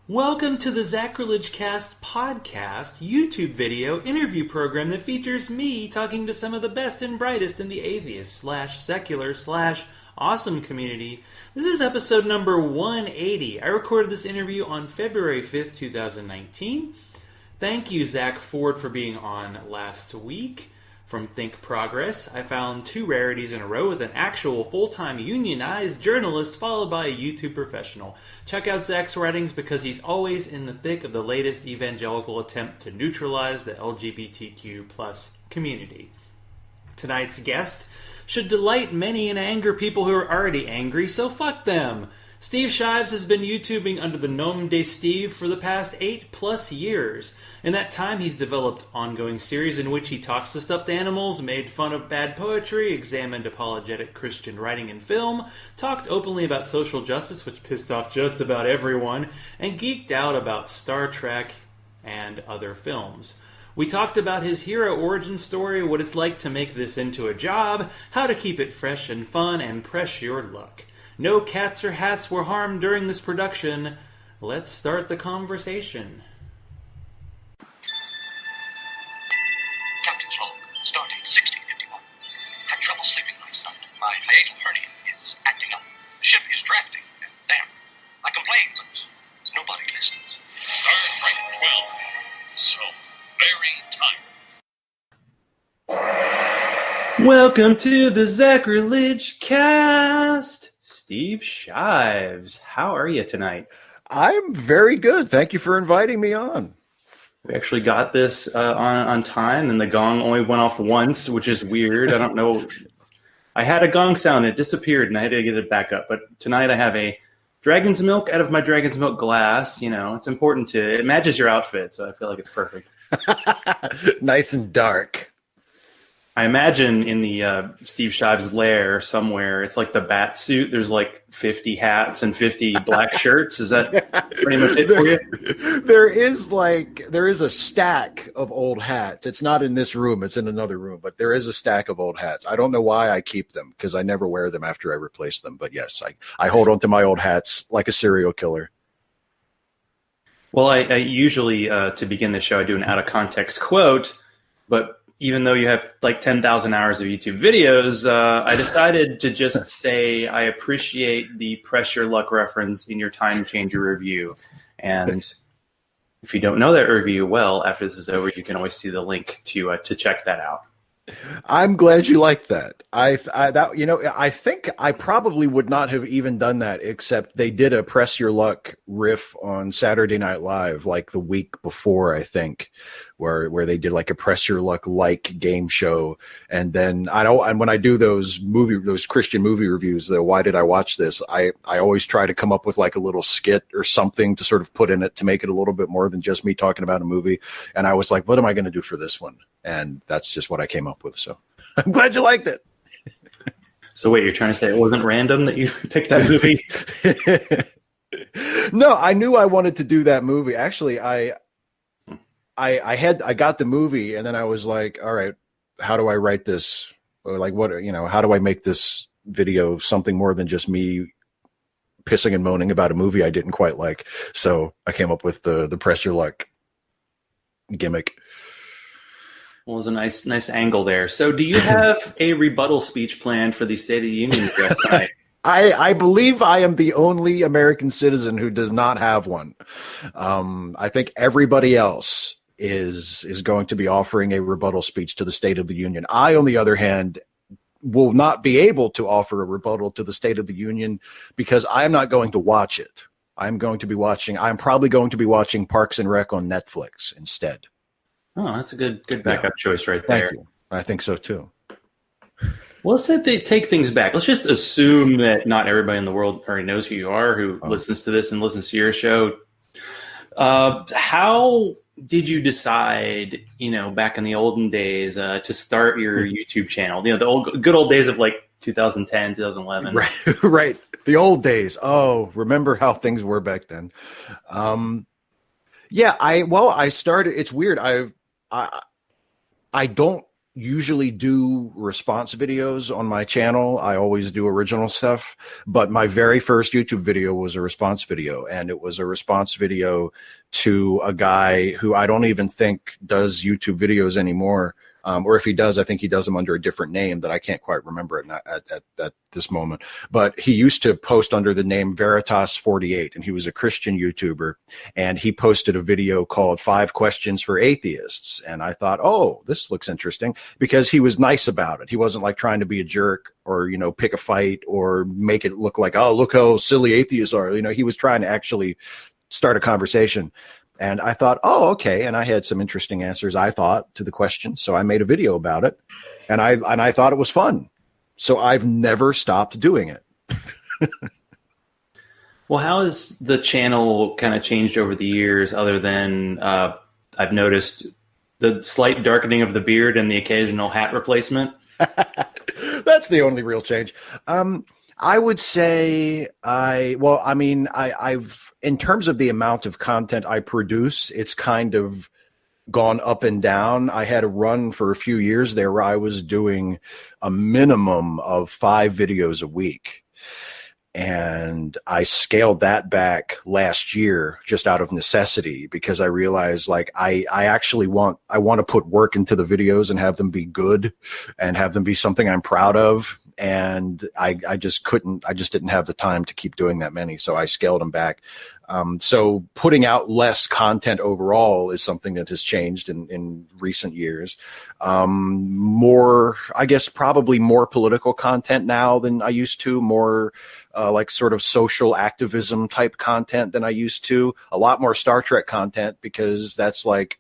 Welcome to the Zachrilege Cast podcast YouTube video interview program that features me talking to some of the best and brightest in the atheist slash secular slash awesome community. This is episode number 180. I recorded this interview on February 5th, 2019. Thank you, Zack Ford, for being on last week. From Think Progress, I found two rarities in a row with an actual full-time unionized journalist followed by a YouTube professional. Check out Zach's writings because he's always in the thick of the latest evangelical attempt to neutralize the LGBTQ plus community. Tonight's guest should delight many and anger people who are already angry, so fuck them! Steve Shives has been YouTubing under the nom de Steve for the past 8+ years. In that time, he's developed ongoing series in which he talks to stuffed animals, made fun of bad poetry, examined apologetic Christian writing and film, talked openly about social justice, which pissed off just about everyone, and geeked out about Star Trek and other films. We talked about his hero origin story, what it's like to make this into a job, how to keep it fresh and fun, and press your luck. No cats or hats were harmed during this production. Let's start the conversation. Captain's log, starting 1651. Had trouble sleeping last night. My hiatal hernia is acting up. Ship is drafting, and damn, I complain, but nobody listens. Star Trek 12. So very tired. Welcome to the Zachrilege Cast. Steve Shives, how are you tonight? I'm very good. Thank you for inviting me on. We actually got this on time, and the gong only went off once, which is weird. I don't know. I had a gong sound, it disappeared, and I had to get it back up. But tonight I have a dragon's milk out of my dragon's milk glass. You know, it's important to, it matches your outfit, so I feel like it's perfect. Nice and dark. I imagine in the Steve Shives lair somewhere, it's like the bat suit. There's like 50 hats and 50 black shirts. Is that pretty much it for you? There is a stack of old hats. It's not in this room. It's in another room. But there is a stack of old hats. I don't know why I keep them because I never wear them after I replace them. But yes, I hold on to my old hats like a serial killer. Well, I usually, to begin the show, I do an out-of-context quote. But even though you have like 10,000 hours of YouTube videos, I decided to just say I appreciate the press your luck reference in your time changer review. And if you don't know that review, well, after this is over, you can always see the link to check that out. I'm glad you liked that. I think I probably would not have even done that, except they did a press your luck riff on Saturday Night Live like the week before, I think, where they did like a press your luck like game show. And then when I do those Christian movie reviews, the why did I watch this? I always try to come up with like a little skit or something to sort of put in it to make it a little bit more than just me talking about a movie. And I was like, what am I going to do for this one? And that's just what I came up with. So I'm glad you liked it. So wait, you're trying to say it wasn't random that you picked that movie? No, I knew I wanted to do that movie. Actually, I got the movie and then I was like, all right, how do I write this? Or like, how do I make this video something more than just me pissing and moaning about a movie I didn't quite like? So I came up with the press your luck gimmick. Well, it was a nice angle there. So do you have a rebuttal speech planned for the State of the Union address tonight? I believe I am the only American citizen who does not have one. I think everybody else is going to be offering a rebuttal speech to the State of the Union. I, on the other hand, will not be able to offer a rebuttal to the State of the Union because I am not going to watch it. I'm probably going to be watching Parks and Rec on Netflix instead. Oh, that's a good backup choice right there. Thank you. I think so too. Well, let's take things back. Let's just assume that not everybody in the world already knows who you are, who listens to this and listens to your show. How did you decide, back in the olden days, to start your YouTube channel? The good old days of like 2010, 2011. Right. The old days. Oh, remember how things were back then. I started. It's weird. I don't usually do response videos on my channel. I always do original stuff, but my very first YouTube video was a response video, and it was a response video to a guy who I don't even think does YouTube videos anymore. Or if he does, I think he does them under a different name that I can't quite remember at this moment. But he used to post under the name Veritas48, and he was a Christian YouTuber. And he posted a video called 5 Questions for Atheists. And I thought, oh, this looks interesting, because he was nice about it. He wasn't like trying to be a jerk or, you know, pick a fight or make it look like, oh, look how silly atheists are. You know, he was trying to actually start a conversation. And I thought, oh, okay. And I had some interesting answers, I thought, to the questions. So I made a video about it, and I thought it was fun. So I've never stopped doing it. Well, how has the channel kind of changed over the years, other than I've noticed the slight darkening of the beard and the occasional hat replacement? That's the only real change. I would say I've, in terms of the amount of content I produce, it's kind of gone up and down. I had a run for a few years there where I was doing a minimum of 5 videos a week. And I scaled that back last year just out of necessity, because I realized, like, I want to put work into the videos and have them be good and have them be something I'm proud of. And I just didn't have the time to keep doing that many. So I scaled them back. So putting out less content overall is something that has changed in recent years. I guess probably more political content now than I used to, more like sort of social activism type content than I used to, a lot more Star Trek content, because that's like,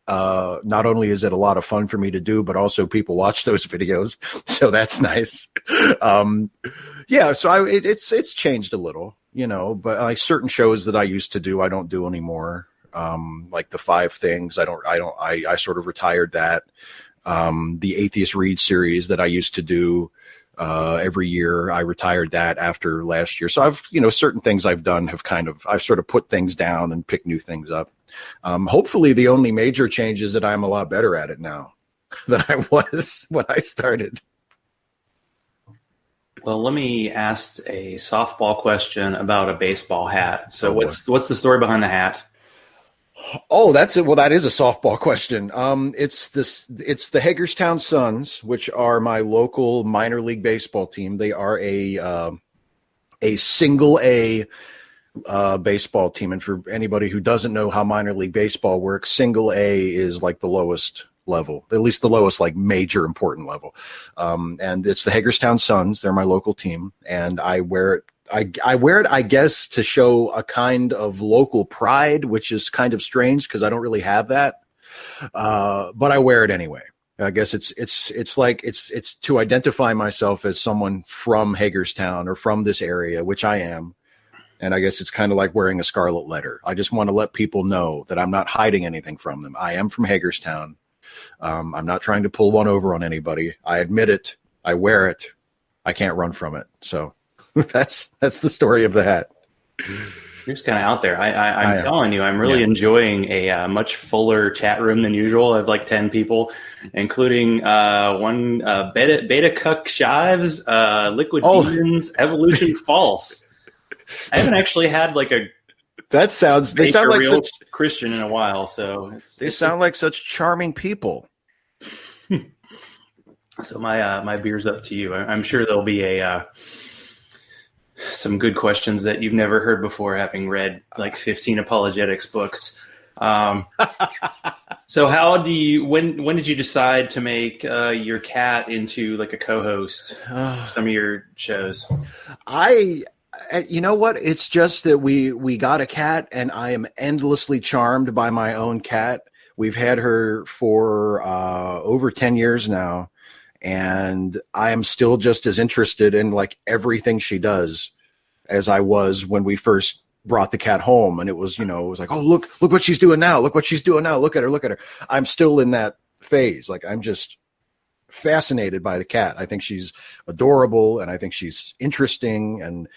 not only is it a lot of fun for me to do, but also people watch those videos. So that's nice. So it's changed a little, you know, but like certain shows that I used to do, I don't do anymore. Like the 5 Things, I sort of retired that. The Atheist Read series that I used to do every year, I retired that after last year. So I've, you know, certain things I've done I've sort of put things down and picked new things up. Hopefully the only major change is that I'm a lot better at it now than I was when I started. Well, let me ask a softball question about a baseball hat. So Oh, what's the story behind the hat? Oh, that's it. Well, that is a softball question. It's the Hagerstown Suns, which are my local minor league baseball team. They are a single A baseball team. And for anybody who doesn't know how minor league baseball works, single A is like the lowest level, at least the lowest like major important level. And it's the Hagerstown Suns. They're my local team, and I wear it. I wear it, I guess, to show a kind of local pride, which is kind of strange because I don't really have that. But I wear it anyway. I guess it's like it's to identify myself as someone from Hagerstown or from this area, which I am. And I guess it's kind of like wearing a scarlet letter. I just want to let people know that I'm not hiding anything from them. I am from Hagerstown. I'm not trying to pull one over on anybody. I admit it. I wear it. I can't run from it. So that's the story of the hat. You're just kind of out there. I'm telling you, I'm really enjoying a much fuller chat room than usual. I have like 10 people, including one Beta Cuck Shives, Liquid Demons, Evolution False. I haven't actually had like a they sound like real such Christian in a while, so they sound like such charming people. So my beer's up to you. I'm sure there'll be some good questions that you've never heard before, having read like 15 apologetics books. So when did you decide to make your cat into like a co-host some of your shows? You know what? It's just that we got a cat, and I am endlessly charmed by my own cat. We've had her for over 10 years now, and I am still just as interested in like everything she does as I was when we first brought the cat home. And it was like, oh, look what she's doing now. Look what she's doing now. Look at her. I'm still in that phase. Like, I'm just fascinated by the cat. I think she's adorable, and I think she's interesting, and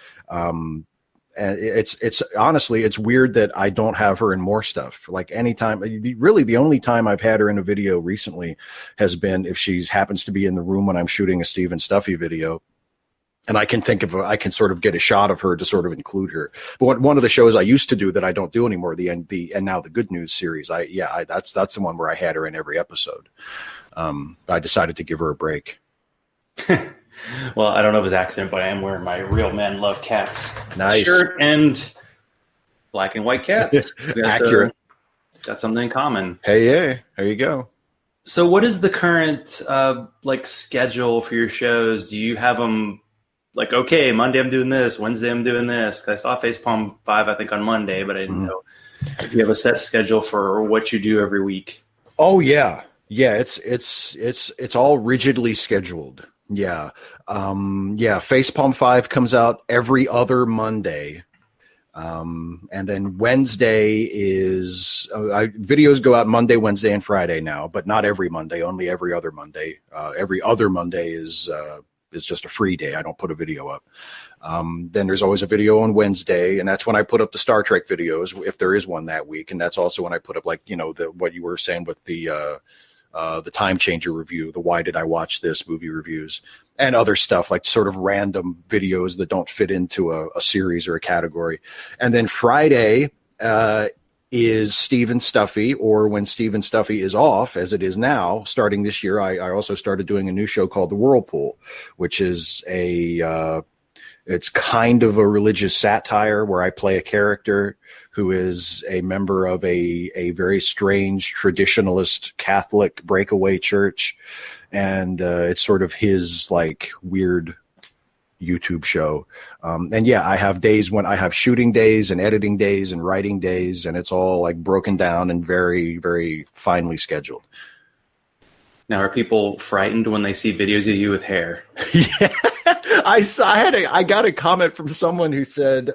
And it's honestly, it's weird that I don't have her in more stuff. Like anytime, really the only time I've had her in a video recently has been if she happens to be in the room when I'm shooting a Steve and Stuffy video. And I can sort of get a shot of her to sort of include her. But one of the shows I used to do that I don't do anymore, and now the Good News series, that's the one where I had her in every episode. I decided to give her a break. Well, I don't know if it's accident, but I am wearing my Real Men Love Cats shirt and black and white cats. Accurate. Got something in common. Hey, yeah, there you go. So what is the current schedule for your shows? Do you have them like, okay, Monday I'm doing this, Wednesday I'm doing this? 'Cause I saw Facepalm 5, I think, on Monday, but I didn't know if you have a set schedule for what you do every week. Oh yeah. Yeah, it's all rigidly scheduled. Yeah. Facepalm 5 comes out every other Monday. And then Wednesday is videos go out Monday, Wednesday, and Friday now, but not every Monday, only every other Monday. Every other Monday is just a free day. I don't put a video up. Then there's always a video on Wednesday, and that's when I put up the Star Trek videos, if there is one that week. And that's also when I put up, like, what you were saying with the Time Changer review, the Why Did I Watch This movie reviews, and other stuff, like sort of random videos that don't fit into a series or a category. And then Friday is Steve and Stuffy, or when Steve and Stuffy is off, as it is now. Starting this year, I also started doing a new show called The Whirlpool, which is it's kind of a religious satire where I play a character who is a member of a very strange traditionalist Catholic breakaway church. And it's sort of his like weird YouTube show. And yeah, I have days when I have shooting days and editing days and writing days, and it's all like broken down and very, very finely scheduled. Now, are people frightened when they see videos of you with hair? Yeah. I got a comment from someone who said,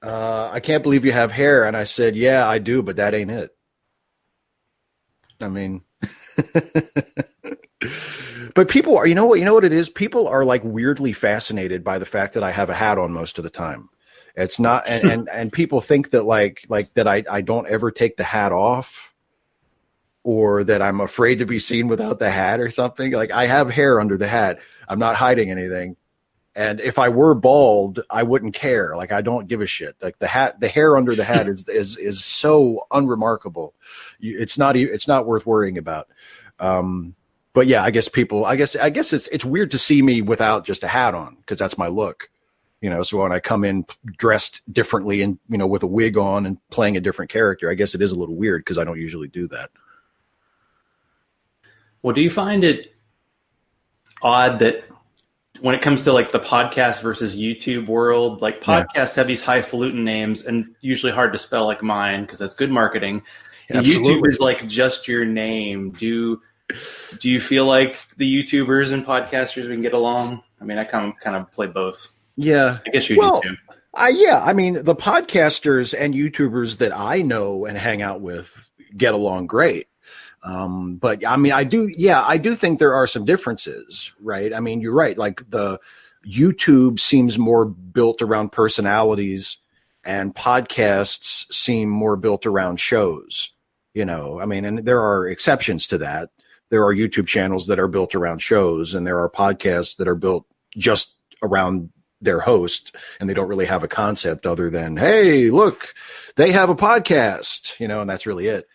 I can't believe you have hair. And I said, yeah, I do, but that ain't it. I mean, but people are, you know what it is? People are like weirdly fascinated by the fact that I have a hat on most of the time. It's not, and people think that like that I don't ever take the hat off, or that I'm afraid to be seen without the hat or something. Like, I have hair under the hat. I'm not hiding anything. And if I were bald, I wouldn't care. Like, I don't give a shit. Like, the hair under the hat is so unremarkable. It's not worth worrying about. But yeah, I guess it's weird to see me without just a hat on, because that's my look. So when I come in dressed differently and, with a wig on and playing a different character, I guess it is a little weird because I don't usually do that. Well, do you find it odd that when it comes to like the podcast versus YouTube world, like podcasts have these highfalutin names and usually hard to spell, like mine, because that's good marketing. And YouTube is like just your name. Do you feel like the YouTubers and podcasters, we can get along? I mean, I kind of play both. Yeah. I guess you do too. I mean, the podcasters and YouTubers that I know and hang out with get along great. But I mean, I do think there are some differences, right? I mean, you're right. Like, the YouTube seems more built around personalities, and podcasts seem more built around shows, I mean, and there are exceptions to that. There are YouTube channels that are built around shows, and there are podcasts that are built just around their host, and they don't really have a concept other than, hey, look, they have a podcast, and that's really it.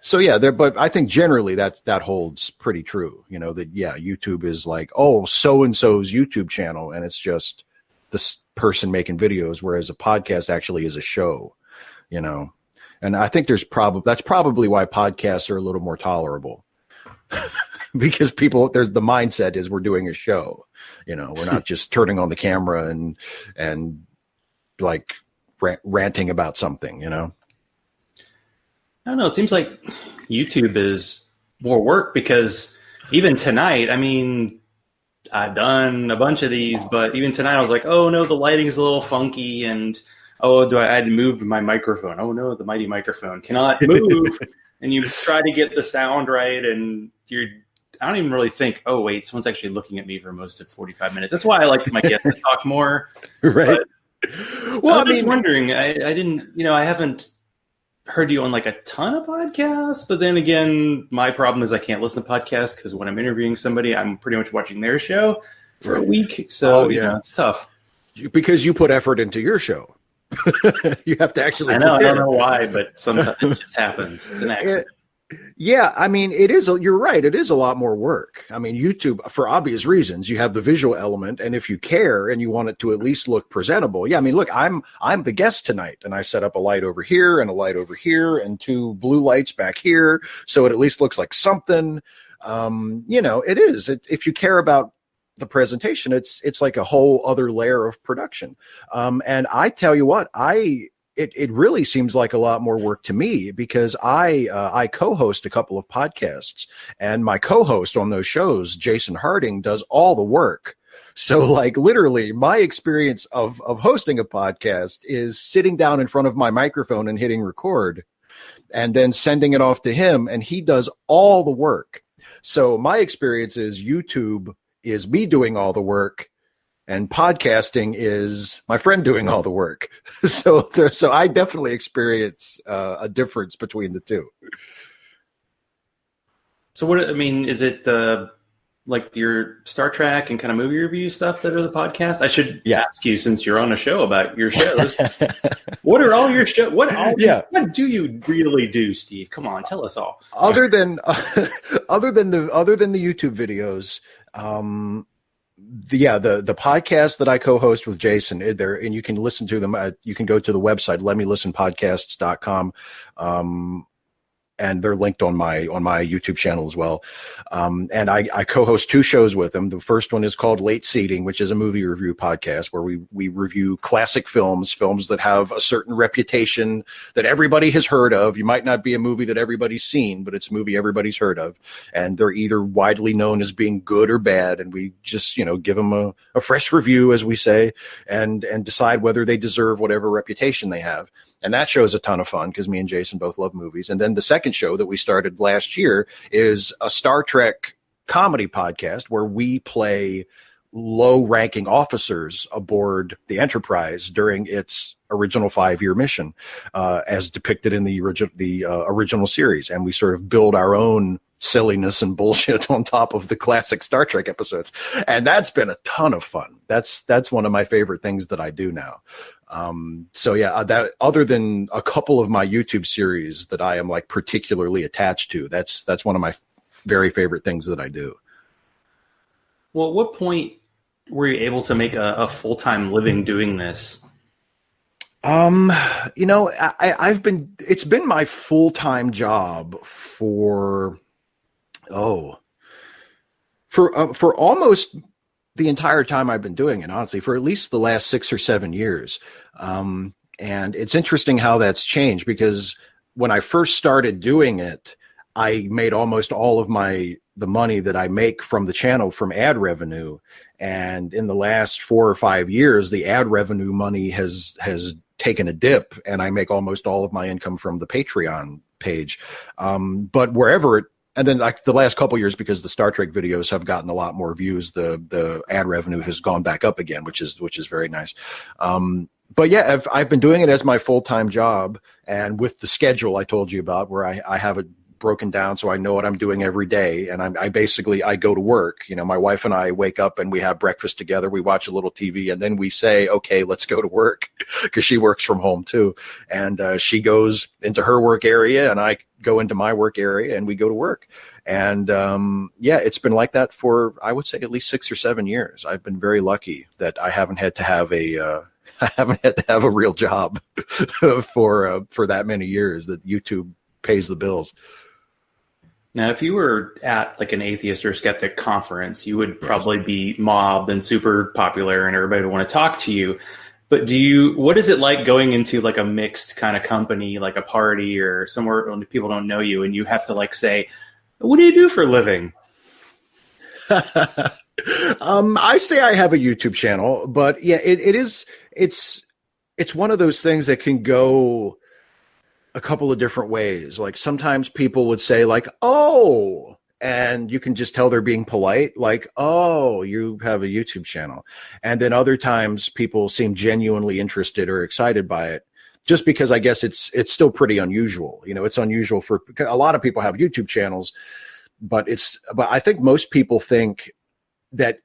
So yeah, but I think generally that holds pretty true, that, yeah, YouTube is like, oh, so-and-so's YouTube channel, and it's just this person making videos, whereas a podcast actually is a show, and I think that's probably why podcasts are a little more tolerable. Because there's the mindset is we're doing a show, we're not just turning on the camera and like ranting about something, I don't know. It seems like YouTube is more work, because even tonight, I mean, I've done a bunch of these, but even tonight I was like, oh no, the lighting's a little funky, and I had to move my microphone. Oh no, the mighty microphone cannot move. And you try to get the sound right, and I don't even really think, oh wait, someone's actually looking at me for most of 45 minutes. That's why I like my guests to talk more. Right. Well, I'm just wondering. I didn't, I haven't heard you on like a ton of podcasts, but then again, my problem is I can't listen to podcasts because when I'm interviewing somebody, I'm pretty much watching their show for a week. So it's tough. Because you put effort into your show. You have to actually. I don't know why, but sometimes it just happens. It's an accident. Yeah, I mean, it is. You're right. It is a lot more work. I mean, YouTube, for obvious reasons, you have the visual element, and if you care and you want it to at least look presentable, I mean, look, I'm the guest tonight, and I set up a light over here and a light over here and 2 blue lights back here, so it at least looks like something. It is. If you care about the presentation, it's like a whole other layer of production. And I tell you what, It really seems like a lot more work to me because I co-host a couple of podcasts, and my co-host on those shows, Jason Harding, does all the work. So like literally my experience of hosting a podcast is sitting down in front of my microphone and hitting record and then sending it off to him, and he does all the work. So my experience is YouTube is me doing all the work, and podcasting is my friend doing all the work. So I definitely experience a difference between the two. So is it like your Star Trek and kind of movie review stuff that are the podcast? I should ask you, since you're on a show about your shows, what are all your shows? What do you really do, Steve? Come on, tell us all. Other than the YouTube videos, the podcast that I co-host with Jason there, and you can listen to them. You can go to the website, letmelistenpodcasts.com. And they're linked on my YouTube channel as well. And I co-host 2 shows with him. The first one is called Late Seating, which is a movie review podcast where we review classic films that have a certain reputation that everybody has heard of. You might not be a movie that everybody's seen, but it's a movie everybody's heard of. And they're either widely known as being good or bad. And we just, give them a fresh review, as we say, and decide whether they deserve whatever reputation they have. And that show is a ton of fun because me and Jason both love movies. And then the second show that we started last year is a Star Trek comedy podcast where we play low-ranking officers aboard the Enterprise during its original 5-year mission, as depicted in the original series. And we sort of build our own silliness and bullshit on top of the classic Star Trek episodes. And that's been a ton of fun. That's one of my favorite things that I do now. That other than a couple of my YouTube series that I am like particularly attached to, that's one of my very favorite things that I do. Well, at what point were you able to make a full-time living doing this? It's been my full-time job for almost the entire time I've been doing it, honestly, for at least the last 6 or 7 years. And it's interesting how that's changed, because when I first started doing it, I made almost all of the money that I make from the channel from ad revenue. And in the last 4 or 5 years, the ad revenue money has taken a dip, and I make almost all of my income from the Patreon page. But wherever and then like the last couple of years, because the Star Trek videos have gotten a lot more views, the ad revenue has gone back up again, which is very nice. But yeah, I've been doing it as my full-time job, and with the schedule I told you about, where I have it broken down so I know what I'm doing every day. And I basically go to work. My wife and I wake up and we have breakfast together. We watch a little TV, and then we say, okay, let's go to work, because she works from home too. And she goes into her work area and I go into my work area, and we go to work. And it's been like that for, I would say, at least 6 or 7 years. I've been very lucky that I haven't had to have a real job for that many years, that YouTube pays the bills. Now, if you were at like an atheist or skeptic conference, you would probably be mobbed and super popular and everybody would want to talk to you. But what is it like going into like a mixed kind of company, like a party or somewhere when people don't know you, and you have to like say, what do you do for a living? I say I have a YouTube channel, but yeah, it's one of those things that can go a couple of different ways. Like sometimes people would say like, oh, and you can just tell they're being polite, like, oh, you have a YouTube channel. And then other times people seem genuinely interested or excited by it, just because I guess it's still pretty unusual. You know, it's unusual for a lot of people have YouTube channels, but I think most people think that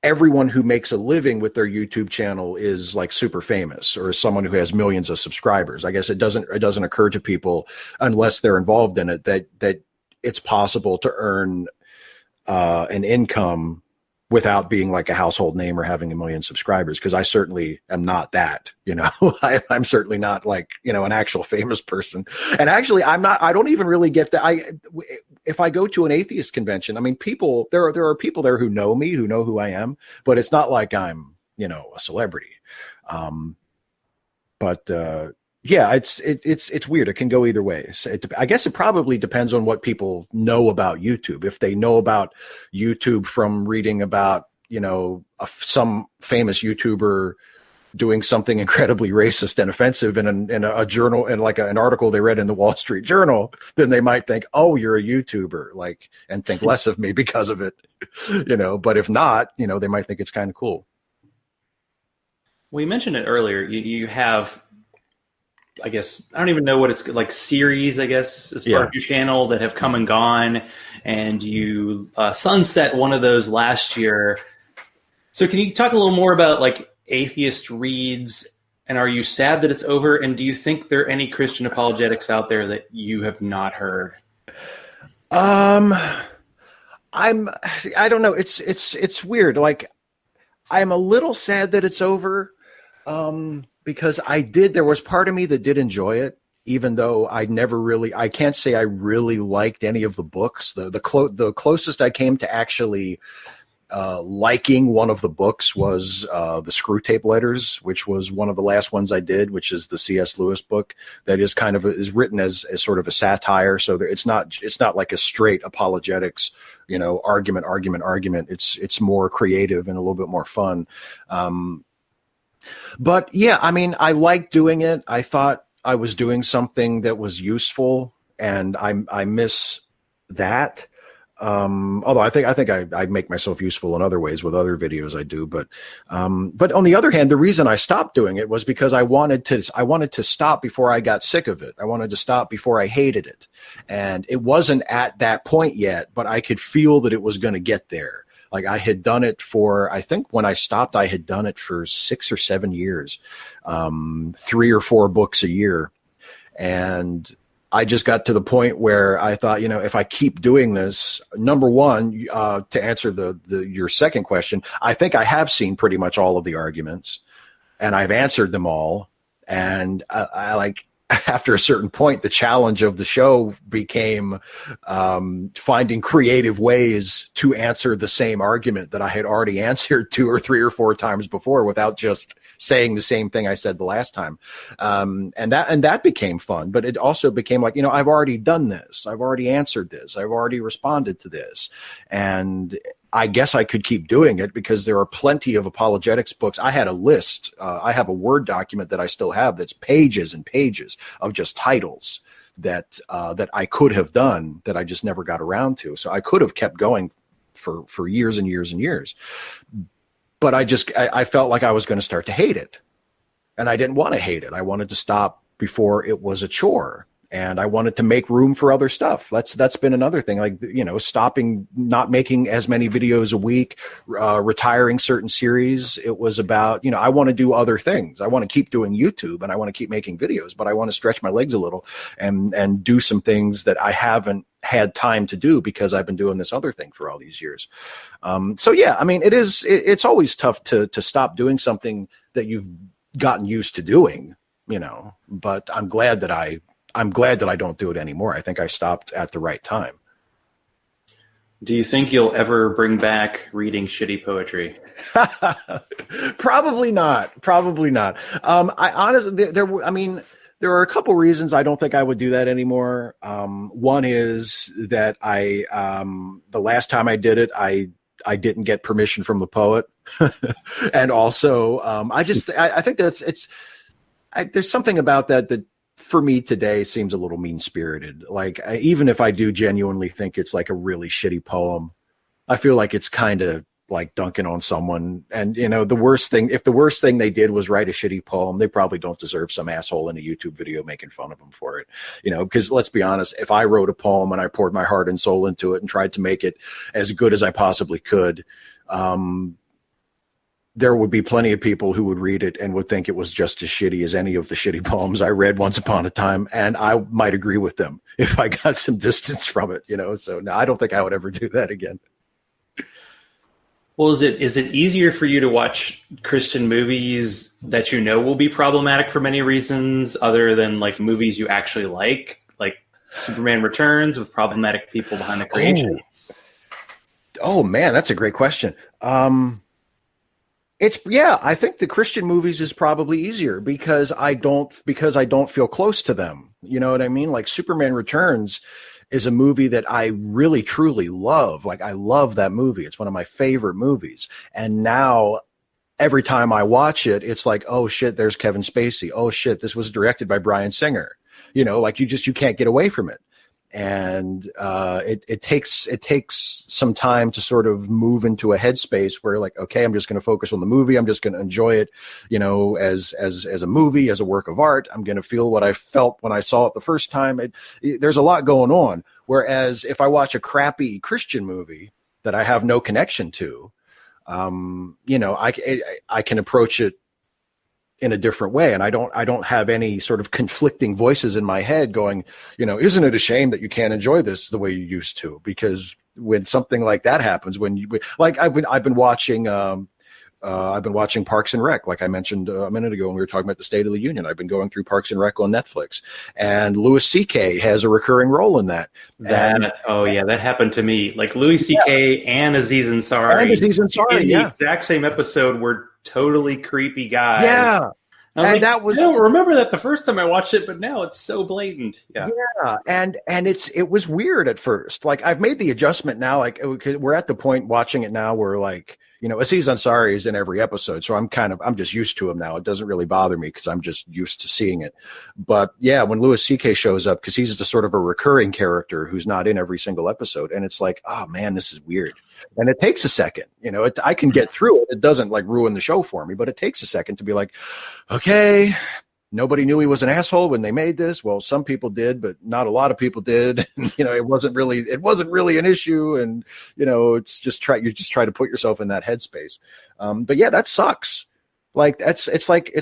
everyone who makes a living with their YouTube channel is like super famous or someone who has millions of subscribers. I guess it doesn't occur to people, unless they're involved in it, that it's possible to earn an income without being like a household name or having a million subscribers. Because I certainly am not that, you know. I'm certainly not like, you know, an actual famous person. And actually, I don't even really get that. If I go to an atheist convention, I mean, there are people there who know me, who know who I am, but it's not like I'm, you know, a celebrity. Yeah, it's weird. It can go either way. So I guess it probably depends on what people know about YouTube. If they know about YouTube from reading about, you know, some famous YouTuber doing something incredibly racist and offensive in a journal, and like an article they read in the Wall Street Journal, then they might think, oh, you're a YouTuber, like, and think less of me because of it, you know. But if not, you know, they might think it's kind of cool. Well, you mentioned it earlier. You have, I guess, I don't even know what it's like, series, I guess, as part of your channel that have come and gone, and you sunset one of those last year. So can you talk a little more about like Atheist Reads, and are you sad that it's over? And do you think there are any Christian apologetics out there that you have not heard? I don't know. It's weird. Like, I'm a little sad that it's over. Because there was part of me that did enjoy it, even though I can't say I really liked any of the books. The closest I came to actually liking one of the books was the Screwtape Letters, which was one of the last ones I did, which is the C.S. Lewis book that is is written as sort of a satire. So it's not like a straight apologetics, you know, argument. It's more creative and a little bit more fun. But yeah, I mean, I liked doing it. I thought I was doing something that was useful, and I miss that. Although I think I make myself useful in other ways with other videos I do. But on the other hand, the reason I stopped doing it was because I wanted to stop before I got sick of it. I wanted to stop before I hated it. And it wasn't at that point yet, but I could feel that it was going to get there. Like, I had done it for, I think when I stopped, I had done it for 6 or 7 years, 3 or 4 books a year. And I just got to the point where I thought, you know, if I keep doing this, number one, to answer your second question, I think I have seen pretty much all of the arguments, and I've answered them all. And I like, after a certain point, the challenge of the show became finding creative ways to answer the same argument that I had already answered 2 or 3 or 4 times before, without just saying the same thing I said the last time. And that became fun, but it also became like, you know, I've already done this. I've already answered this. I've already responded to this. And I guess I could keep doing it because there are plenty of apologetics books. I had a list. I have a Word document that I still have that's pages and pages of just titles that I could have done that I just never got around to. So I could have kept going for years and years and years. But I felt like I was going to start to hate it. And I didn't want to hate it. I wanted to stop before it was a chore. And I wanted to make room for other stuff. That's been another thing, like, you know, stopping, not making as many videos a week, retiring certain series. It was about, you know, I want to do other things. I want to keep doing YouTube, and I want to keep making videos, but I want to stretch my legs a little and do some things that I haven't had time to do because I've been doing this other thing for all these years. So yeah, I mean, it's always tough to stop doing something that you've gotten used to doing, you know, but I'm glad that I don't do it anymore. I think I stopped at the right time. Do you think you'll ever bring back reading shitty poetry? Probably not. I honestly, there are a couple reasons I don't think I would do that anymore. One is that the last time I did it, I didn't get permission from the poet. And also, I think there's something about that for me today seems a little mean spirited. Like even if I do genuinely think it's like a really shitty poem, I feel like it's kind of like dunking on someone. And if the worst thing they did was write a shitty poem, they probably don't deserve some asshole in a YouTube video making fun of them for it. Because let's be honest, if I wrote a poem and I poured my heart and soul into it and tried to make it as good as I possibly could, there would be plenty of people who would read it and would think it was just as shitty as any of the shitty poems I read once upon a time. And I might agree with them if I got some distance from it, so no, I don't think I would ever do that again. Well, is it easier for you to watch Christian movies that will be problematic for many reasons other than like movies you actually like Superman Returns with problematic people behind the creation? Oh man, that's a great question. I think the Christian movies is probably easier because I don't feel close to them. You know what I mean? Like Superman Returns is a movie that I really truly love. Like I love that movie. It's one of my favorite movies. And now every time I watch it, it's like, oh shit, there's Kevin Spacey. Oh shit, this was directed by Bryan Singer. Like you can't get away from it. And it takes some time to sort of move into a headspace where like, okay, I'm just going to focus on the movie. I'm just going to enjoy it, as a movie, as a work of art. I'm going to feel what I felt when I saw it the first time. There's a lot going on. Whereas if I watch a crappy Christian movie that I have no connection to, I can approach it in a different way. And I don't have any sort of conflicting voices in my head going, isn't it a shame that you can't enjoy this the way you used to? Because when something like that happens, I've been watching Parks and Rec, like I mentioned a minute ago when we were talking about the State of the Union. I've been going through Parks and Rec on Netflix, and Louis C.K. has a recurring role in that. That happened to me. Like Louis C.K. and Aziz Ansari. In the exact same episode were totally creepy guys. Yeah. I don't remember that the first time I watched it, but now it's so blatant. Yeah. And it was weird at first. Like I've made the adjustment now. Like we're at the point watching it now where like, Aziz Ansari is in every episode. So I'm just used to him now. It doesn't really bother me because I'm just used to seeing it. But yeah, when Louis C.K. shows up, because he's just sort of a recurring character who's not in every single episode. And it's like, oh man, this is weird. And it takes a second, I can get through it. It doesn't like ruin the show for me, but it takes a second to be like, okay, nobody knew he was an asshole when they made this. Well, some people did, but not a lot of people did. It wasn't really an issue. And, it's just you try to put yourself in that headspace. But yeah, that sucks. Like it's like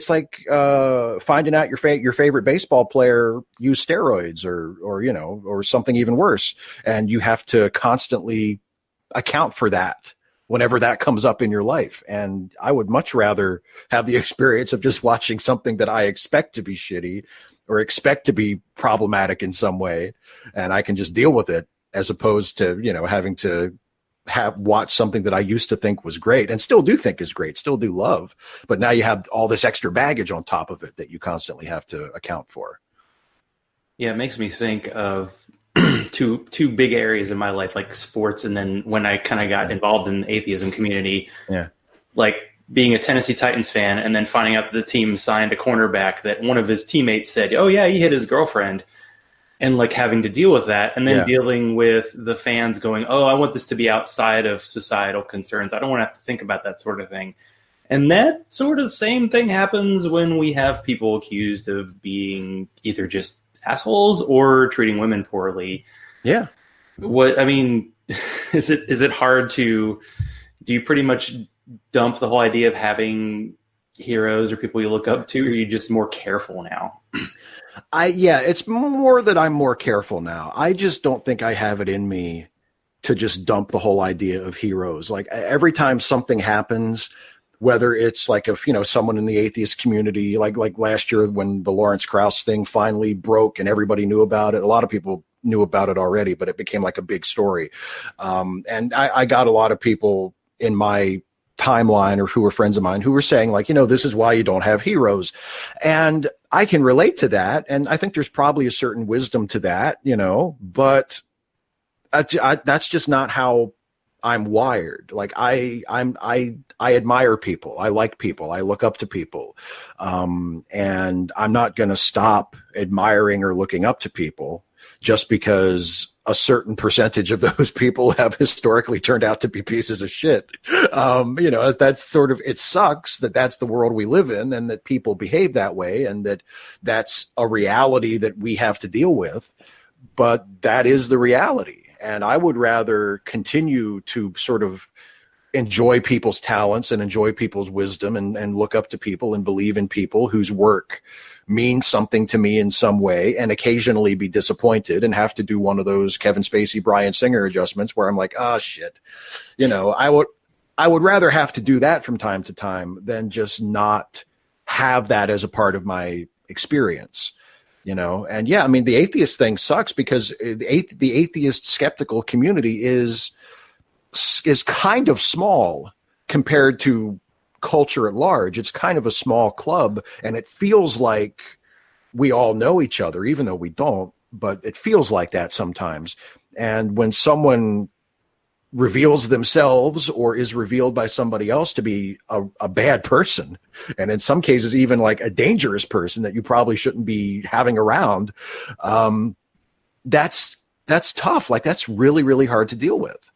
finding out your favorite baseball player used steroids or something even worse. And you have to constantly account for that whenever that comes up in your life. And I would much rather have the experience of just watching something that I expect to be shitty or expect to be problematic in some way, and I can just deal with it, as opposed to, having to watch something that I used to think was great and still do think is great, still do love. But now you have all this extra baggage on top of it that you constantly have to account for. Yeah, it makes me think of two big areas in my life, like sports, and then when I kind of got involved in the atheism community, like being a Tennessee Titans fan and then finding out that the team signed a cornerback that one of his teammates said, oh yeah, he hit his girlfriend, and like having to deal with that, and then dealing with the fans going, oh, I want this to be outside of societal concerns. I don't want to have to think about that sort of thing. And that sort of same thing happens when we have people accused of being either just assholes or treating women poorly. Yeah. Is it hard do you pretty much dump the whole idea of having heroes or people you look up to, or are you just more careful now? It's more that I'm more careful now. I just don't think I have it in me to just dump the whole idea of heroes. Like every time something happens, whether it's like someone in the atheist community, like last year when the Lawrence Krauss thing finally broke and everybody knew about it. A lot of people knew about it already, but it became like a big story. And I got a lot of people in my timeline or who were friends of mine who were saying like, this is why you don't have heroes. And I can relate to that. And I think there's probably a certain wisdom to that, but that's just not how I'm wired. Like I admire people. I like people. I look up to people. And I'm not going to stop admiring or looking up to people just because a certain percentage of those people have historically turned out to be pieces of shit. That's sort of, it sucks that that's the world we live in and that people behave that way and that that's a reality that we have to deal with. But that is the reality. And I would rather continue to sort of enjoy people's talents and enjoy people's wisdom and look up to people and believe in people whose work means something to me in some way, and occasionally be disappointed and have to do one of those Kevin Spacey, Bryan Singer adjustments where I'm like, oh shit. I would rather have to do that from time to time than just not have that as a part of my experience. And yeah, I mean, the atheist thing sucks because the atheist skeptical community is kind of small compared to culture at large. It's kind of a small club, and it feels like we all know each other, even though we don't, but it feels like that sometimes. And when someone reveals themselves or is revealed by somebody else to be a bad person, and in some cases even like a dangerous person that you probably shouldn't be having around, that's tough. Like, that's really, really hard to deal with.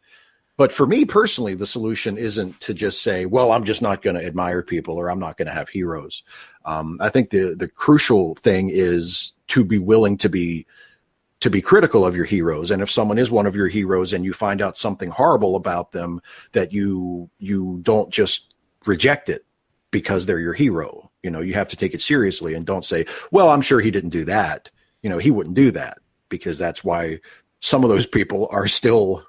But for me personally, the solution isn't to just say, well, I'm just not going to admire people or I'm not going to have heroes. I think the crucial thing is to be willing to be critical of your heroes. And if someone is one of your heroes and you find out something horrible about them, that you don't just reject it because they're your hero. You have to take it seriously and don't say, well, I'm sure he didn't do that. He wouldn't do that, because that's why some of those people are still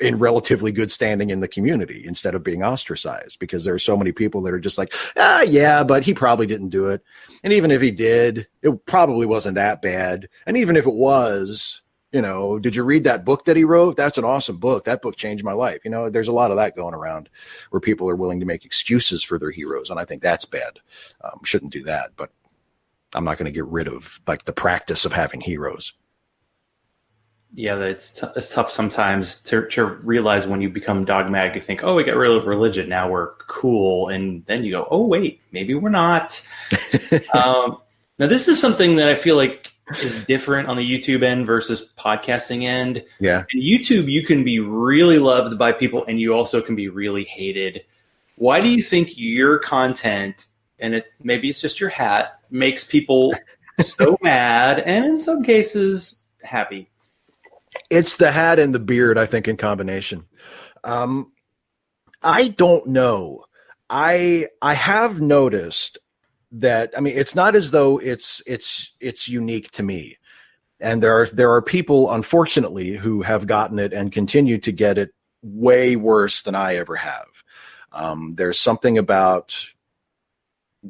in relatively good standing in the community instead of being ostracized, because there are so many people that are just like, yeah, but he probably didn't do it. And even if he did, it probably wasn't that bad. And even if it was, did you read that book that he wrote? That's an awesome book. That book changed my life. There's a lot of that going around where people are willing to make excuses for their heroes. And I think that's bad. Shouldn't do that, but I'm not going to get rid of like the practice of having heroes. Yeah, it's tough sometimes to realize when you become dogmatic. You think, oh, we got rid of religion, now we're cool. And then you go, oh, wait, maybe we're not. Now, this is something that I feel like is different on the YouTube end versus podcasting end. Yeah. In YouTube, you can be really loved by people and you also can be really hated. Why do you think your content, and maybe it's just your hat, makes people so mad and in some cases happy? It's the hat and the beard, I think, in combination. I don't know. I have noticed that, I mean, it's not as though it's unique to me. And there are people, unfortunately, who have gotten it and continue to get it way worse than I ever have. There's something about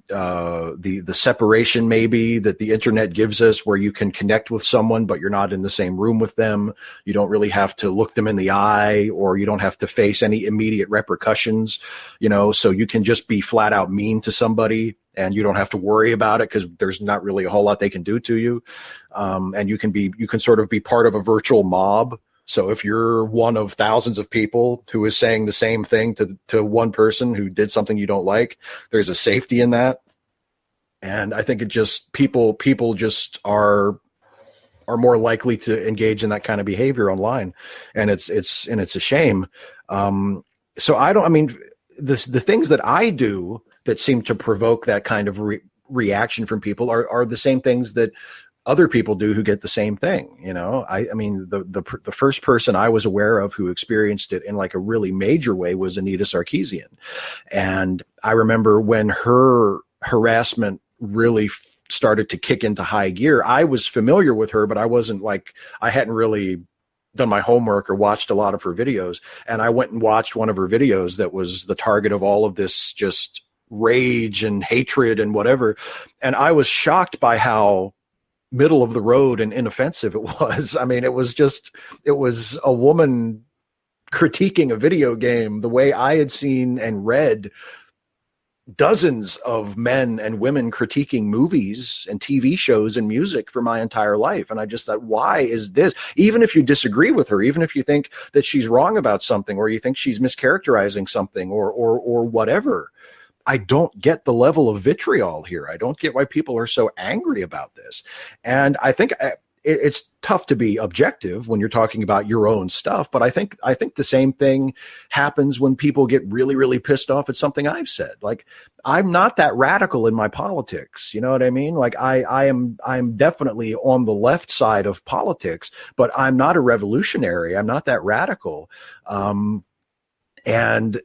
the separation maybe that the internet gives us, where you can connect with someone but you're not in the same room with them. You don't really have to look them in the eye, or you don't have to face any immediate repercussions, so you can just be flat out mean to somebody and you don't have to worry about it because there's not really a whole lot they can do to you. And you can sort of be part of a virtual mob. So if you're one of thousands of people who is saying the same thing to one person who did something you don't like, there's a safety in that. And I think it just people just are more likely to engage in that kind of behavior online. And it's a shame. So the things that I do that seem to provoke that kind of reaction from people are the same things that other people do who get the same thing. I mean, the first person I was aware of who experienced it in like a really major way was Anita Sarkeesian. And I remember when her harassment really started to kick into high gear, I was familiar with her, but I hadn't really done my homework or watched a lot of her videos. And I went and watched one of her videos that was the target of all of this just rage and hatred and whatever. And I was shocked by how middle of the road and inoffensive it was. I mean, it was a woman critiquing a video game the way I had seen and read dozens of men and women critiquing movies and TV shows and music for my entire life. And I just thought, why is this? Even if you disagree with her, even if you think that she's wrong about something, or you think she's mischaracterizing something, or whatever, I don't get the level of vitriol here. I don't get why people are so angry about this. And I think it's tough to be objective when you're talking about your own stuff, but I think the same thing happens when people get really, really pissed off at something I've said. Like, I'm not that radical in my politics. You know what I mean? Like, I'm definitely on the left side of politics, but I'm not a revolutionary. I'm not that radical. And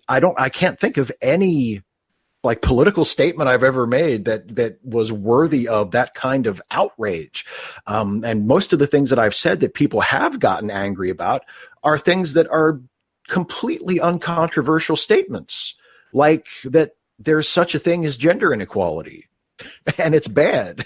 I can't think of any like political statement I've ever made that was worthy of that kind of outrage. And most of the things that I've said that people have gotten angry about are things that are completely uncontroversial statements, like that there's such a thing as gender inequality and it's bad.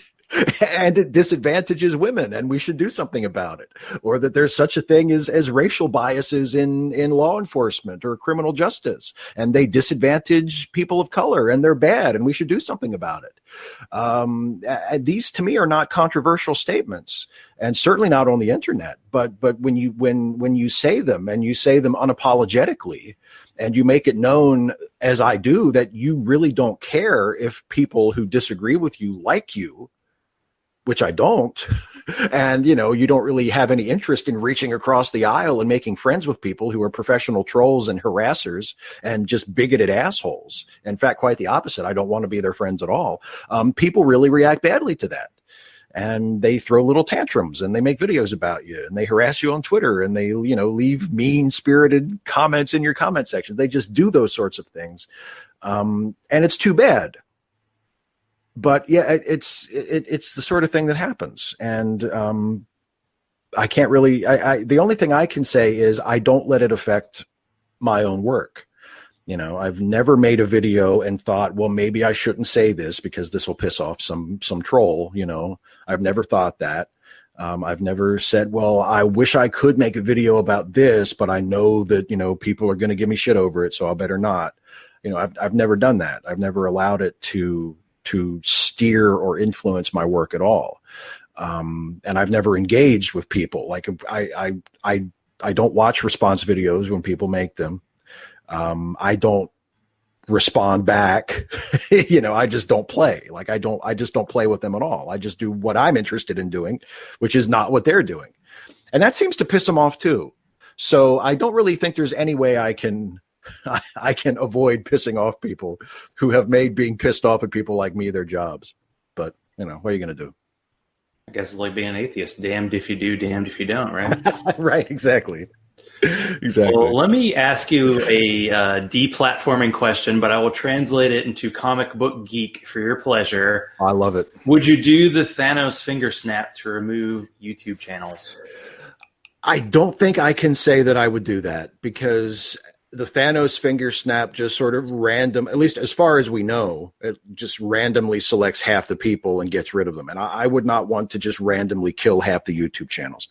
And it disadvantages women, and we should do something about it. Or that there's such a thing as racial biases in law enforcement or criminal justice, and they disadvantage people of color, and they're bad, and we should do something about it. These, to me, are not controversial statements, and certainly not on the internet. But when you say them, and you say them unapologetically, and you make it known, as I do, that you really don't care if people who disagree with you like you, which I don't, and you don't really have any interest in reaching across the aisle and making friends with people who are professional trolls and harassers and just bigoted assholes. In fact, quite the opposite. I don't want to be their friends at all. People really react badly to that. And they throw little tantrums, and they make videos about you, and they harass you on Twitter, and they, leave mean-spirited comments in your comment section. They just do those sorts of things. And it's too bad. But yeah, it's the sort of thing that happens. And I can't really, the only thing I can say is I don't let it affect my own work. I've never made a video and thought, well, maybe I shouldn't say this because this will piss off some troll. I've never thought that. I've never said, well, I wish I could make a video about this, but I know that, people are going to give me shit over it, so I better not. I've never done that. I've never allowed it to steer or influence my work at all. And I've never engaged with people. Like I don't watch response videos when people make them. I don't respond back. I just don't play. Like I just don't play with them at all. I just do what I'm interested in doing, which is not what they're doing. And that seems to piss them off too. So I don't really think there's any way I can avoid pissing off people who have made being pissed off at people like me their jobs. But, what are you going to do? I guess it's like being an atheist. Damned if you do, damned if you don't, right? Right, exactly. Exactly. Well, let me ask you a deplatforming question, but I will translate it into comic book geek for your pleasure. I love it. Would you do the Thanos finger snap to remove YouTube channels? I don't think I can say that I would do that, because the Thanos finger snap just sort of random, at least as far as we know, it just randomly selects half the people and gets rid of them. And I would not want to just randomly kill half the YouTube channels.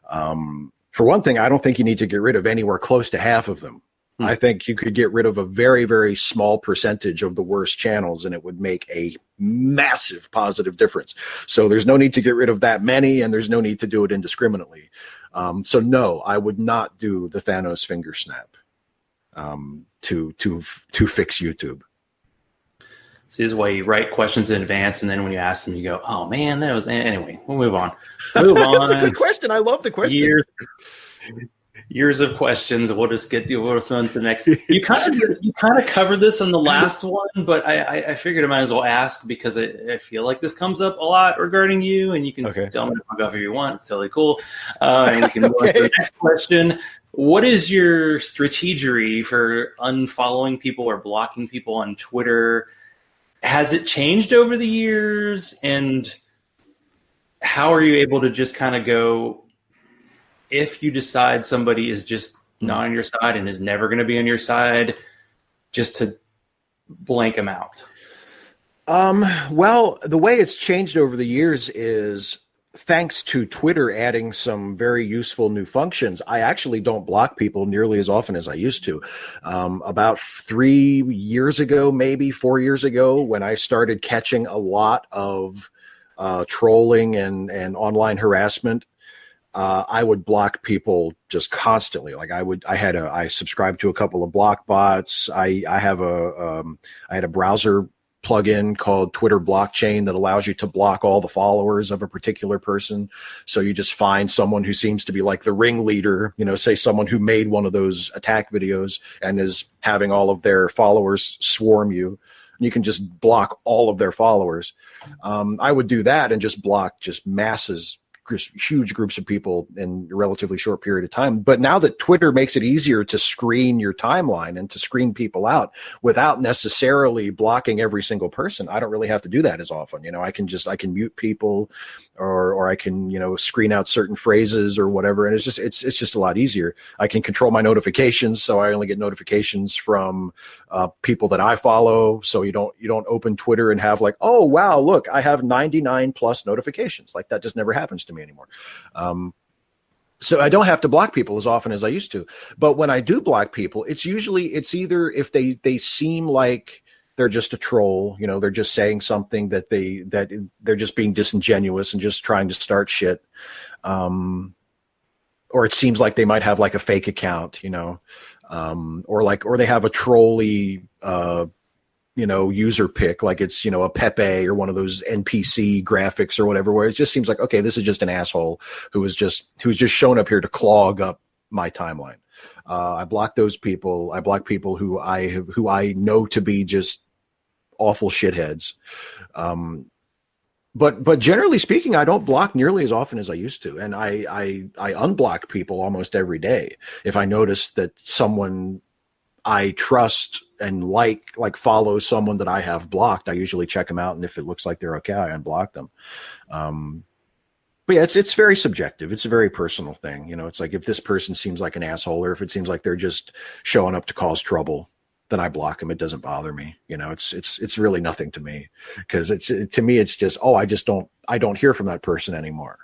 For one thing, I don't think you need to get rid of anywhere close to half of them. I think you could get rid of a very, very small percentage of the worst channels, and it would make a massive positive difference. So there's no need to get rid of that many, and there's no need to do it indiscriminately. So no, I would not do the Thanos finger snap to fix YouTube. So this is why you write questions in advance, and then when you ask them, you go, "Oh man, that was." Anyway, we'll move on. Move on. That's a good question. I love the question. Years of questions. We'll just get on to the next. You kind of covered this in the last one, but I figured I might as well ask because I feel like this comes up a lot regarding you, and you can tell me to fuck off if you want. It's totally cool. And we can move on to the next question. What is your strategy for unfollowing people or blocking people on Twitter? Has it changed over the years? And how are you able to just kind of go, if you decide somebody is just not on your side and is never going to be on your side, just to blank them out? Well, the way it's changed over the years is thanks to Twitter adding some very useful new functions, I actually don't block people nearly as often as I used to. About 3 years ago, maybe 4 years ago, when I started catching a lot of trolling and online harassment, I would block people just constantly. Like I subscribed to a couple of block bots. I had a browser plugin called Twitter Blockchain that allows you to block all the followers of a particular person. So you just find someone who seems to be like the ringleader, say someone who made one of those attack videos and is having all of their followers swarm you. You can just block all of their followers. I would do that and just block just masses, huge groups of people in a relatively short period of time. But now that Twitter makes it easier to screen your timeline and to screen people out without necessarily blocking every single person, I don't really have to do that as often. I can mute people or I can, screen out certain phrases or whatever. And it's just a lot easier. I can control my notifications. So I only get notifications from people that I follow. So you don't open Twitter and have like, oh, wow, look, I have 99 plus notifications. Like that just never happens to me anymore. So I don't have to block people as often as I used to. But when I do block people, it's either if they seem like they're just a troll, they're just saying something that they're just being disingenuous and just trying to start shit. Or it seems like they might have like a fake account, or they have a trolly user pick, like it's, a Pepe or one of those NPC graphics or whatever, where it just seems like, okay, this is just an asshole who's just shown up here to clog up my timeline. I block those people. I block people who I know to be just awful shitheads. But generally speaking, I don't block nearly as often as I used to. And I unblock people almost every day. If I notice that someone I trust and like follows someone that I have blocked, I usually check them out. And if it looks like they're okay, I unblock them. But yeah, it's very subjective. It's a very personal thing. It's like if this person seems like an asshole or if it seems like they're just showing up to cause trouble, then I block them. It doesn't bother me. It's really nothing to me because to me, it's just, I don't hear from that person anymore.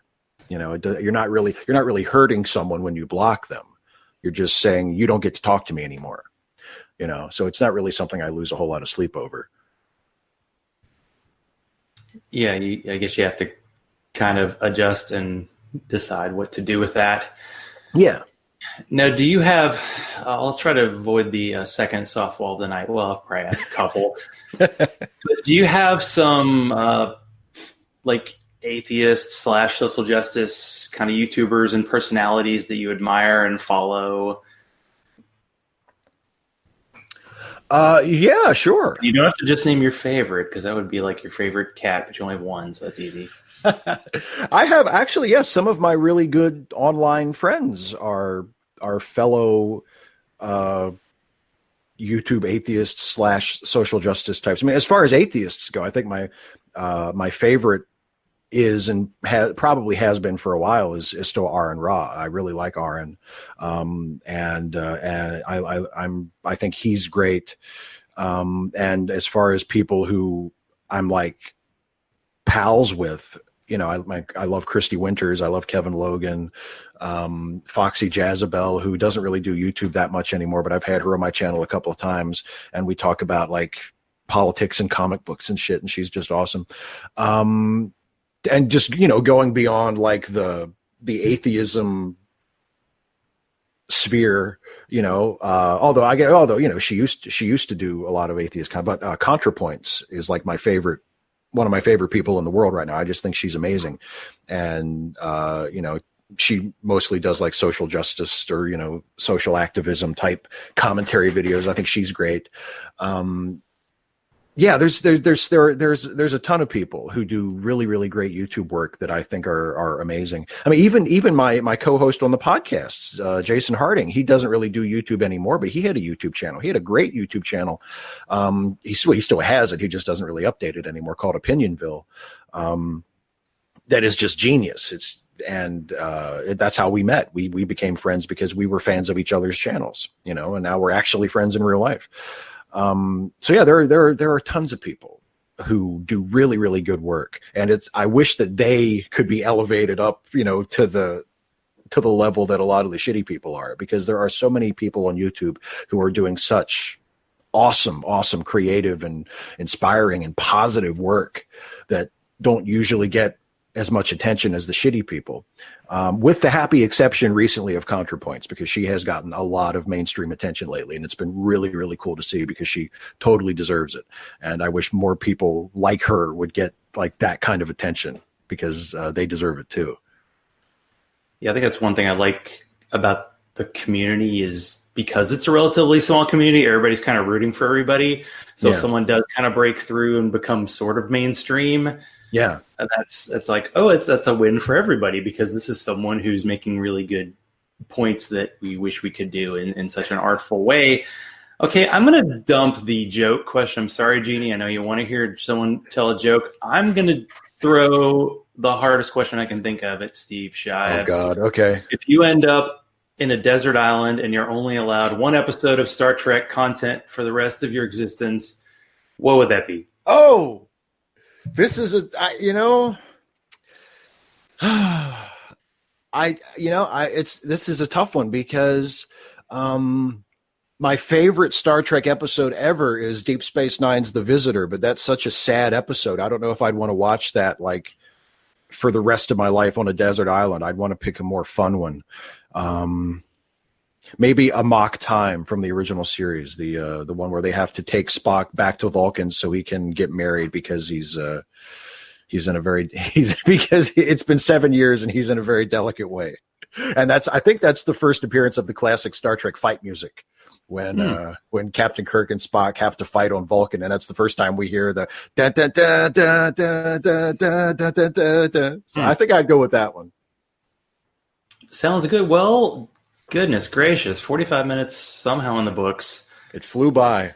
You're not really hurting someone when you block them. You're just saying you don't get to talk to me anymore. So it's not really something I lose a whole lot of sleep over. Yeah, I guess you have to kind of adjust and decide what to do with that. Yeah. Now, do you have, I'll try to avoid the second softball tonight. Well, I've probably asked a couple. But do you have some atheist / social justice kind of YouTubers and personalities that you admire and follow? Yeah, sure. You don't have to just name your favorite because that would be like your favorite cat, but you only have one, so that's easy. I have actually, yes, some of my really good online friends are fellow YouTube atheists / social justice types. I mean, as far as atheists go, I think my favorite is and probably has been for a while is still Aaron Ra. I really like Aaron, and I think he's great. And as far as people who I'm like pals with, I love Christy Winters. I love Kevin Logan, Foxy Jezebel, who doesn't really do YouTube that much anymore, but I've had her on my channel a couple of times, and we talk about like politics and comic books and shit, and she's just awesome. And just, going beyond like the atheism sphere, although she used to do a lot of atheist but ContraPoints is like one of my favorite people in the world right now. I just think she's amazing. And, she mostly does like social justice or, social activism type commentary videos. I think she's great. Yeah, there's a ton of people who do really, really great YouTube work that I think are amazing. I mean, even my co-host on the podcasts, Jason Harding, he doesn't really do YouTube anymore, but he had a YouTube channel. He had a great YouTube channel. He still has it. He just doesn't really update it anymore, called Opinionville. That is just genius. That's how we met. We became friends because we were fans of each other's channels, and now we're actually friends in real life. So yeah, there are tons of people who do really, really good work. And I wish that they could be elevated up, to the level that a lot of the shitty people are, because there are so many people on YouTube who are doing such awesome, creative and inspiring and positive work that don't usually get as much attention as the shitty people, with the happy exception recently of ContraPoints, because she has gotten a lot of mainstream attention lately, and it's been really, really cool to see, because she totally deserves it. And I wish more people like her would get like that kind of attention, because they deserve it too. Yeah, I think that's one thing I like about the community, is because it's a relatively small community, everybody's kind of rooting for everybody. So if someone does kind of break through and become sort of mainstream, it's like, that's a win for everybody, because this is someone who's making really good points that we wish we could do in such an artful way. Okay, I'm going to dump the joke question. I'm sorry, Jeannie. I know you want to hear someone tell a joke. I'm going to throw the hardest question I can think of at Steve Shives. Oh, God. Okay. If you end up in a desert island and you're only allowed one episode of Star Trek content for the rest of your existence, what would that be? Oh, this is this is a tough one, because my favorite Star Trek episode ever is Deep Space Nine's The Visitor, but that's such a sad episode. I don't know if I'd want to watch that like for the rest of my life on a desert island. I'd want to pick a more fun one. Maybe A Mock Time from the original series, the one where they have to take Spock back to Vulcan so he can get married, because because it's been 7 years and he's in a very delicate way. And I think that's the first appearance of the classic Star Trek fight music, when Captain Kirk and Spock have to fight on Vulcan, and that's the first time we hear the da da da da da da da da da da da. So I think I'd go with that one. Sounds good. Well, goodness gracious, 45 minutes somehow in the books. It flew by.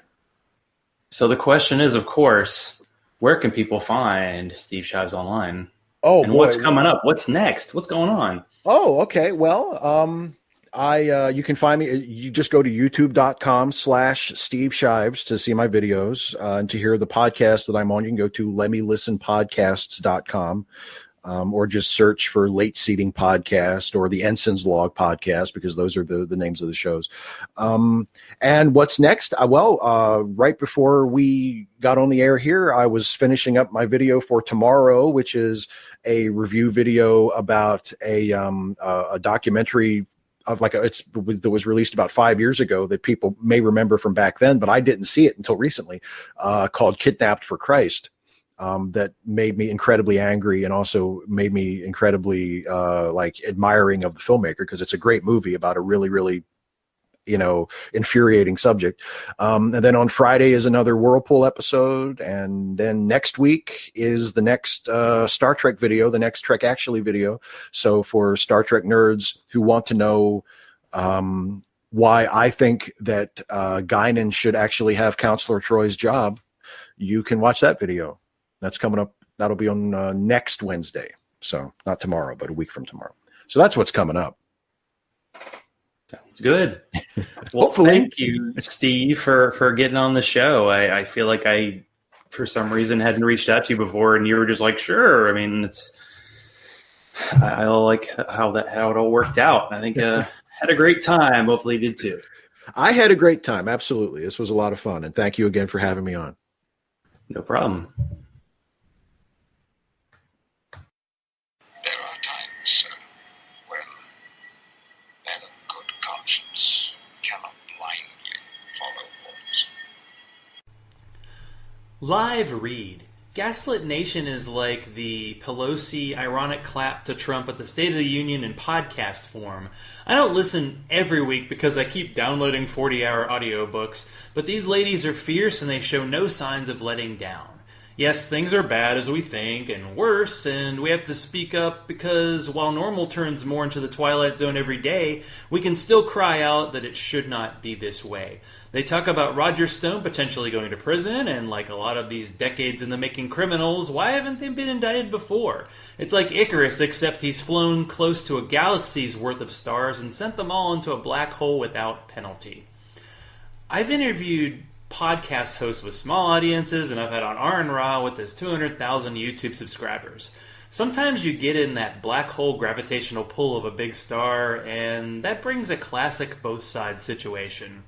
So the question is, of course, where can people find Steve Shives online? Oh, and what's coming up? What's next? What's going on? Oh, okay. Well, you can find me. You just go to youtube.com/Steve Shives to see my videos, and to hear the podcast that I'm on. You can go to letmelistenpodcasts.com. Or just search for Late Seating Podcast or the Ensign's Log Podcast, because those are the names of the shows. And what's next? Right before we got on the air here, I was finishing up my video for tomorrow, which is a review video about a documentary of that was released about 5 years ago that people may remember from back then, but I didn't see it until recently, called Kidnapped for Christ. That made me incredibly angry, and also made me incredibly admiring of the filmmaker, because it's a great movie about a really, really, infuriating subject. And then on Friday is another Whirlpool episode, and then next week is the next Star Trek video, the next Trek Actually video. So for Star Trek nerds who want to know why I think that Guinan should actually have Counselor Troy's job, you can watch that video. That's coming up. That'll be on next Wednesday. So not tomorrow, but a week from tomorrow. So that's what's coming up. Sounds good. Well, thank you, Steve, for getting on the show. I feel like I, for some reason, hadn't reached out to you before, and you were just like, sure. I mean, I like how it all worked out. I think had a great time. Hopefully you did too. I had a great time. Absolutely. This was a lot of fun. And thank you again for having me on. No problem. There are times, sir, when men of good conscience cannot blindly follow orders. Live read. Gaslit Nation is like the Pelosi ironic clap to Trump at the State of the Union in podcast form. I don't listen every week because I keep downloading 40-hour audiobooks, but these ladies are fierce and they show no signs of letting down. Yes, things are bad as we think, and worse, and we have to speak up because while normal turns more into the Twilight Zone every day, we can still cry out that it should not be this way. They talk about Roger Stone potentially going to prison, and like a lot of these decades in the making criminals, why haven't they been indicted before? It's like Icarus, except he's flown close to a galaxy's worth of stars and sent them all into a black hole without penalty. I've interviewed podcast hosts with small audiences, and I've had on Aaron Ra with his 200,000 YouTube subscribers. Sometimes you get in that black hole gravitational pull of a big star, and that brings a classic both sides situation.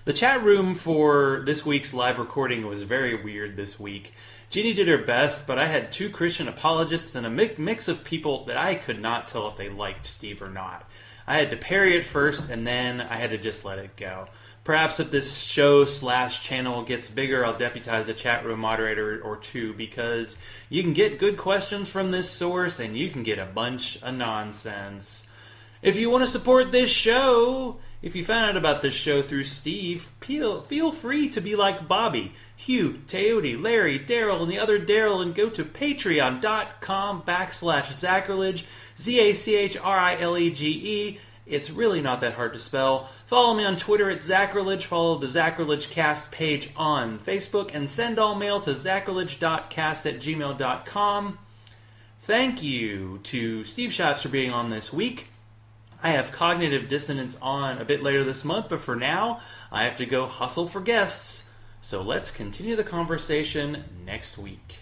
The chat room for this week's live recording was very weird this week. Jeannie did her best, but I had two Christian apologists and a mix of people that I could not tell if they liked Steve or not. I had to parry it first, and then I had to just let it go. Perhaps if this show/channel gets bigger, I'll deputize a chat room moderator or two, because you can get good questions from this source, and you can get a bunch of nonsense. If you want to support this show, if you found out about this show through Steve, feel free to be like Bobby, Hugh, Teody, Larry, Daryl, and the other Daryl, and go to patreon.com/Zachrilege, Zachrilege. It's really not that hard to spell. Follow me on Twitter at Zachrilege. Follow the Zachrilege Cast page on Facebook. And send all mail to zachrilege.cast@gmail.com. Thank you to Steve Shives for being on this week. I have Cognitive Dissonance on a bit later this month, but for now, I have to go hustle for guests. So let's continue the conversation next week.